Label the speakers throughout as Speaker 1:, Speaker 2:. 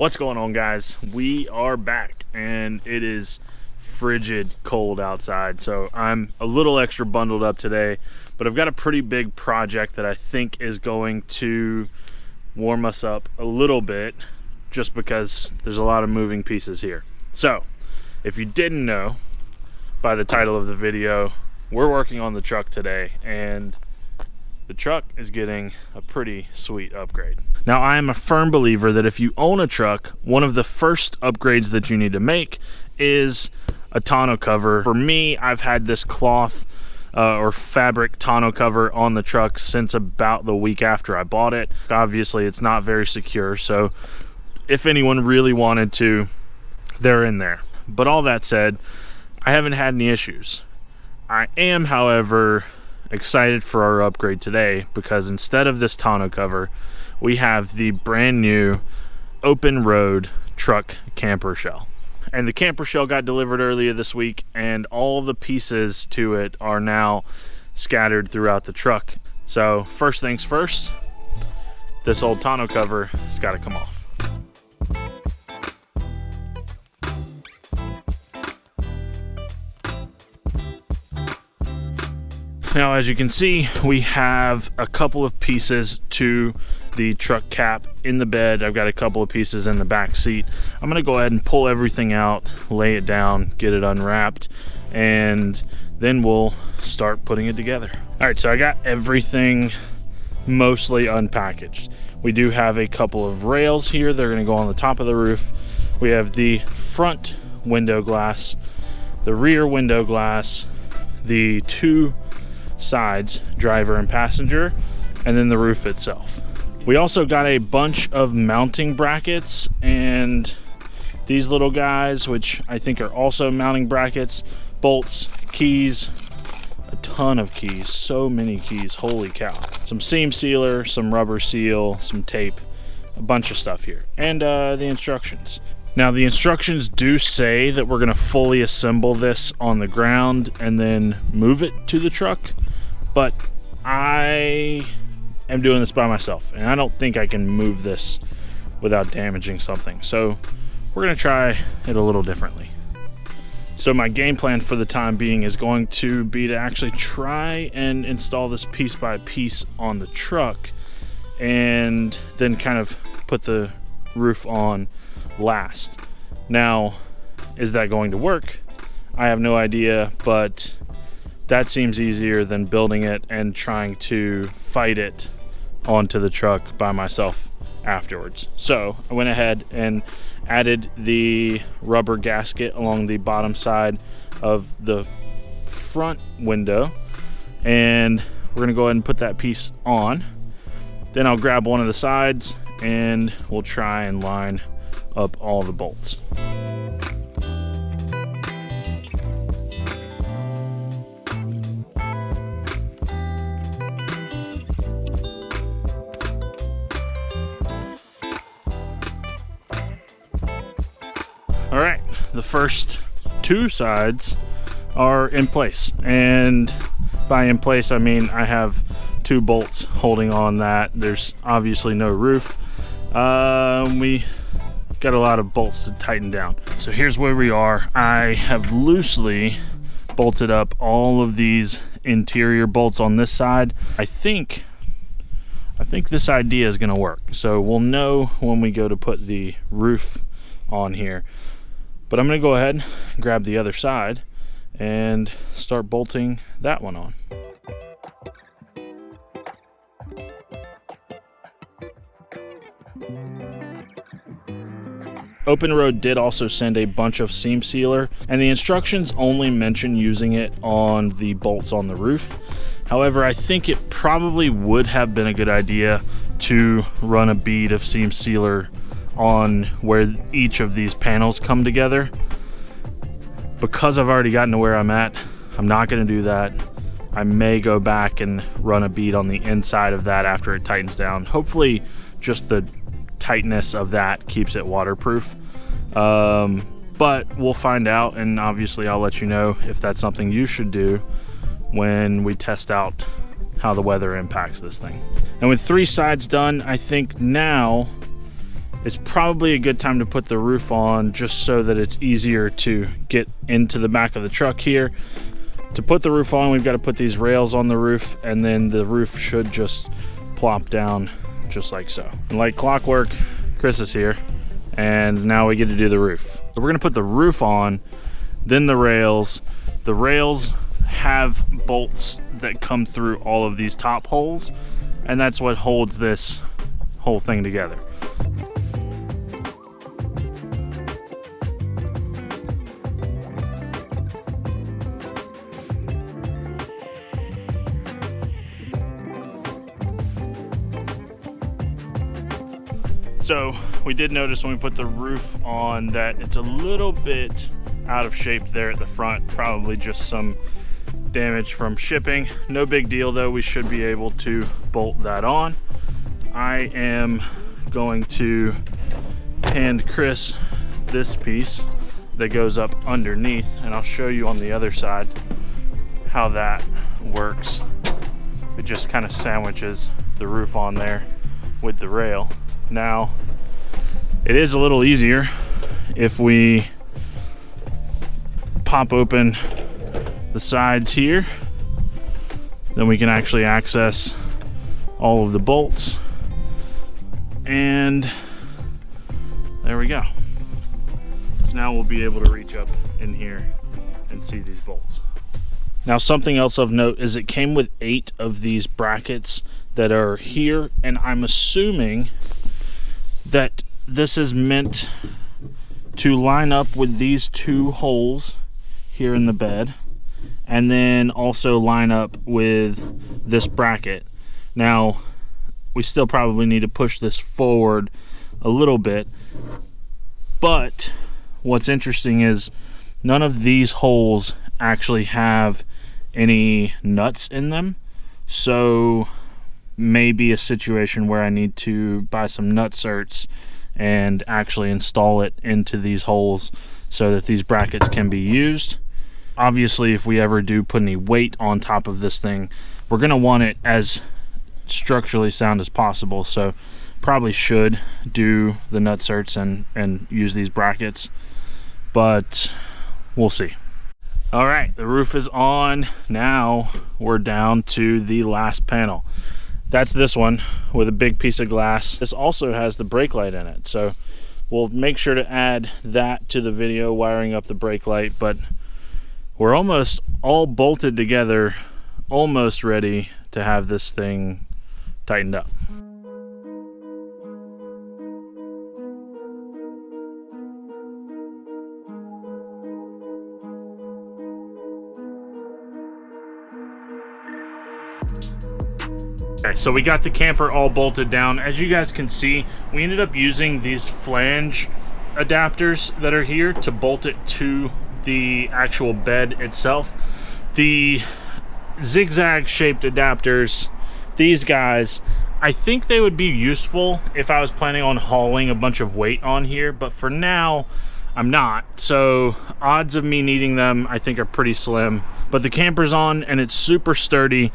Speaker 1: What's going on, guys? We are back and it is frigid cold outside, so I'm a little extra bundled up today, but I've got a pretty big project that I think is going to warm us up a little bit just because there's a lot of moving pieces here. So if you didn't know by the title of the video, we're working on the truck today, and the truck is getting a pretty sweet upgrade. Now, I am a firm believer that if you own a truck, one of the first upgrades that you need to make is a tonneau cover. For me, I've had this cloth or fabric tonneau cover on the truck since about the week after I bought it. Obviously, it's not very secure, so if anyone really wanted to, they're in there. But all that said, I haven't had any issues. I am, however, excited for our upgrade today because instead of this tonneau cover, we have the brand new OpenRoad truck camper shell. And the camper shell got delivered earlier this week, and all the pieces to it are now scattered throughout the truck. So first things first, this old tonneau cover has got to come off. Now, as you can see, we have a couple of pieces to the truck cap in the bed. I've got a couple of pieces in the back seat. I'm gonna go ahead and pull everything out, lay it down, get it unwrapped, and then we'll start putting it together. All right, so I got everything mostly unpackaged. We do have a couple of rails here. They're gonna go on the top of the roof. We have the front window glass, the rear window glass, the two sides, driver and passenger, and then the roof itself. We also got a bunch of mounting brackets and these little guys, which I think are also mounting brackets, bolts, keys, a ton of keys, so many keys, holy cow. Some seam sealer, some rubber seal, some tape, a bunch of stuff here, and the instructions. Now, the instructions do say that we're gonna fully assemble this on the ground and then move it to the truck, but I am doing this by myself, and I don't think I can move this without damaging something. So we're gonna try it a little differently. So my game plan for the time being is going to be to actually try and install this piece by piece on the truck and then kind of put the roof on last. Now, is that going to work? I have no idea, but that seems easier than building it and trying to fight it onto the truck by myself afterwards. So I went ahead and added the rubber gasket along the bottom side of the front window, and we're gonna go ahead and put that piece on. Then I'll grab one of the sides and we'll try and line up all the bolts. All right, the first two sides are in place, and by in place I mean I have two bolts holding on that. There's obviously no roof. We got a lot of bolts to tighten down. So here's where we are. I have loosely bolted up all of these interior bolts on this side. I think this idea is gonna work. So we'll know when we go to put the roof on here. But I'm gonna go ahead and grab the other side and start bolting that one on. OpenRoad did also send a bunch of seam sealer, and the instructions only mention using it on the bolts on the roof. However, I think it probably would have been a good idea to run a bead of seam sealer on where each of these panels come together. Because I've already gotten to where I'm at, I'm not going to do that. I may go back and run a bead on the inside of that after it tightens down. Hopefully just the tightness of that keeps it waterproof. But we'll find out, and obviously I'll let you know if that's something you should do when we test out how the weather impacts this thing. And with three sides done, I think now it's probably a good time to put the roof on just so that it's easier to get into the back of the truck here. To put the roof on, we've got to put these rails on the roof, and then the roof should just plop down just like so. And like clockwork, Chris is here, and now we get to do the roof. So we're gonna put the roof on, then the rails. The rails have bolts that come through all of these top holes, and that's what holds this whole thing together. So we did notice when we put the roof on that it's a little bit out of shape there at the front, probably just some damage from shipping. No big deal though, we should be able to bolt that on. I am going to hand Chris this piece that goes up underneath, and I'll show you on the other side how that works. It just kind of sandwiches the roof on there with the rail. Now, it is a little easier if we pop open the sides here, then we can actually access all of the bolts, and there we go. So now we'll be able to reach up in here and see these bolts. Now, something else of note is it came with 8 of these brackets that are here, and I'm assuming that this is meant to line up with these 2 holes here in the bed, and then also line up with this bracket. Now, we still probably need to push this forward a little bit, but what's interesting is none of these holes actually have any nuts in them, so maybe a situation where I need to buy some nut certs and actually install it into these holes so that these brackets can be used. Obviously, if we ever do put any weight on top of this thing, we're going to want it as structurally sound as possible, so probably should do the nut certs and use these brackets, but we'll see. All right, the roof is on. Now we're down to the last panel. That's this one with a big piece of glass. This also has the brake light in it, so we'll make sure to add that to the video, wiring up the brake light. But we're almost all bolted together, almost ready to have this thing tightened up. Okay, so we got the camper all bolted down. As you guys can see, we ended up using these flange adapters that are here to bolt it to the actual bed itself. The zigzag shaped adapters, these guys, I think they would be useful if I was planning on hauling a bunch of weight on here, but for now I'm not, so odds of me needing them I think are pretty slim. But the camper's on and it's super sturdy.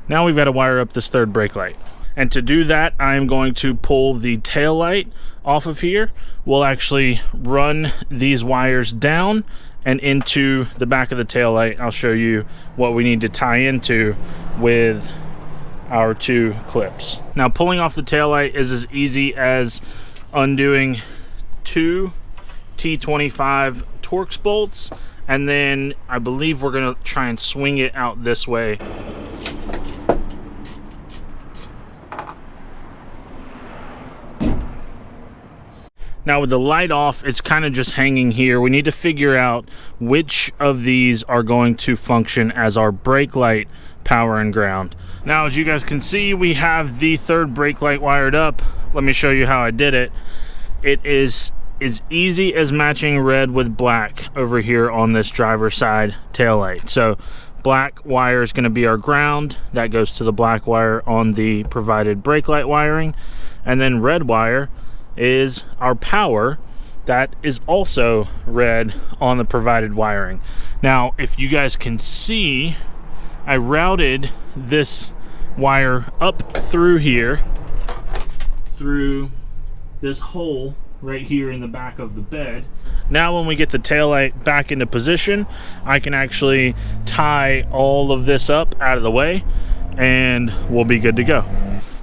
Speaker 1: Now we've got to wire up this third brake light. And to do that, I'm going to pull the tail light off of here. We'll actually run these wires down and into the back of the tail light. I'll show you what we need to tie into with our 2 clips. Now, pulling off the tail light is as easy as undoing 2 T25 Torx bolts, and then I believe we're going to try and swing it out this way. Now with the light off, it's kind of just hanging here. We need to figure out which of these are going to function as our brake light, power, and ground. Now, as you guys can see, we have the third brake light wired up. Let me show you how I did it. It is as easy as matching red with black over here on this driver's side tail light. So black wire is going to be our ground. That goes to the black wire on the provided brake light wiring. And then red wire is our power. That is also red on the provided wiring. Now, if you guys can see, I routed this wire up through here, through this hole right here in the back of the bed. Now when we get the taillight back into position, I can actually tie all of this up out of the way and we'll be good to go.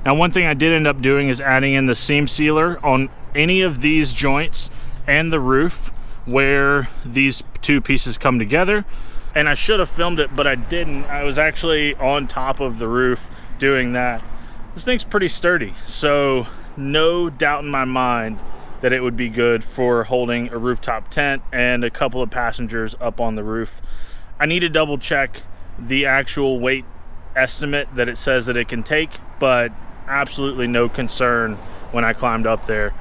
Speaker 1: Now one thing I did end up doing is adding in the seam sealer on any of these joints and the roof where these two pieces come together. And I should have filmed it, but I didn't. I was actually on top of the roof doing that. This thing's pretty sturdy, so no doubt in my mind that it would be good for holding a rooftop tent and a couple of passengers up on the roof. I need to double check the actual weight estimate that it says that it can take, but absolutely no concern when I climbed up there.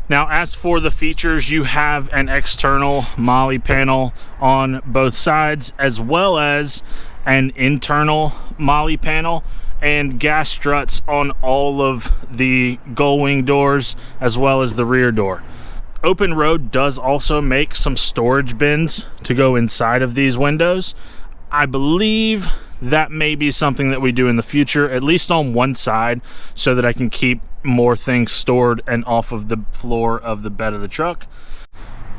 Speaker 1: Now, as for the features, you have an external molly panel on both sides, as well as an internal molly panel and gas struts on all of the gull wing doors, as well as the rear door. OpenRoad does also make some storage bins to go inside of these windows. I believe that may be something that we do in the future, at least on one side, so that I can keep more things stored and off of the floor of the bed of the truck.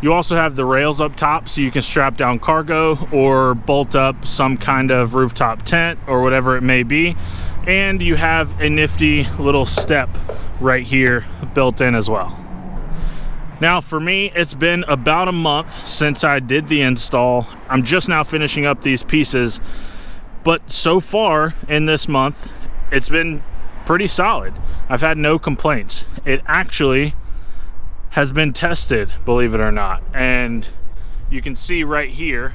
Speaker 1: You also have the rails up top, so you can strap down cargo or bolt up some kind of rooftop tent or whatever it may be. And you have a nifty little step right here built in as well. Now for me, it's been about a month since I did the install. I'm just now finishing up these pieces, but so far in this month, it's been pretty solid. I've had no complaints. It actually has been tested, believe it or not. And you can see right here,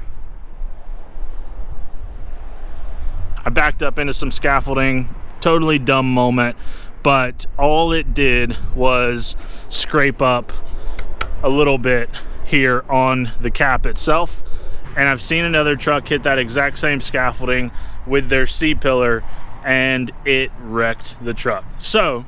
Speaker 1: I backed up into some scaffolding, totally dumb moment, but all it did was scrape up a little bit here on the cap itself. And I've seen another truck hit that exact same scaffolding with their C-pillar and it wrecked the truck. So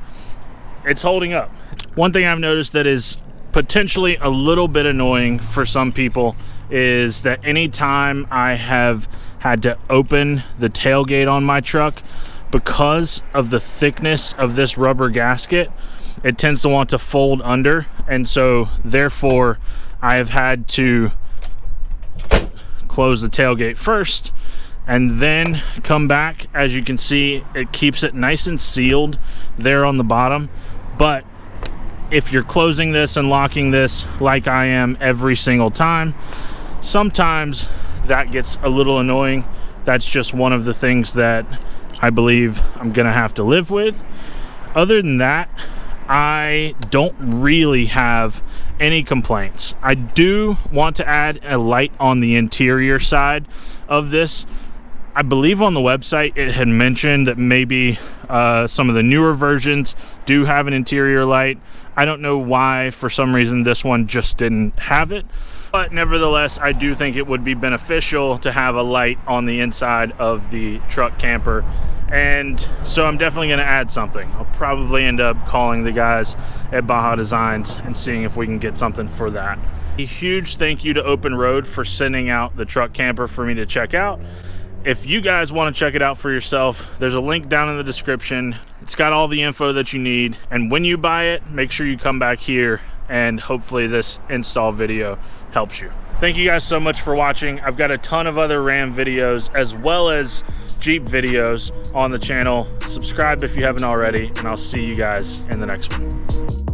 Speaker 1: it's holding up. One thing I've noticed that is potentially a little bit annoying for some people is that anytime I have had to open the tailgate on my truck, because of the thickness of this rubber gasket, it tends to want to fold under, and so therefore I have had to close the tailgate first and then come back. As you can see, it keeps it nice and sealed there on the bottom. But if you're closing this and locking this like I am every single time, sometimes that gets a little annoying. That's just one of the things that I believe I'm gonna have to live with. Other than that, I don't really have any complaints. I do want to add a light on the interior side of this. I believe on the website it had mentioned that maybe some of the newer versions do have an interior light. I don't know why, for some reason, this one just didn't have it. But nevertheless, I do think it would be beneficial to have a light on the inside of the truck camper. And so I'm definitely going to add something. I'll probably end up calling the guys at Baja Designs and seeing if we can get something for that. A huge thank you to OpenRoad for sending out the truck camper for me to check out. If you guys want to check it out for yourself, there's a link down in the description. It's got all the info that you need. And when you buy it, make sure you come back here and hopefully this install video helps you. Thank you guys so much for watching. I've got a ton of other Ram videos as well as Jeep videos on the channel. Subscribe if you haven't already, and I'll see you guys in the next one.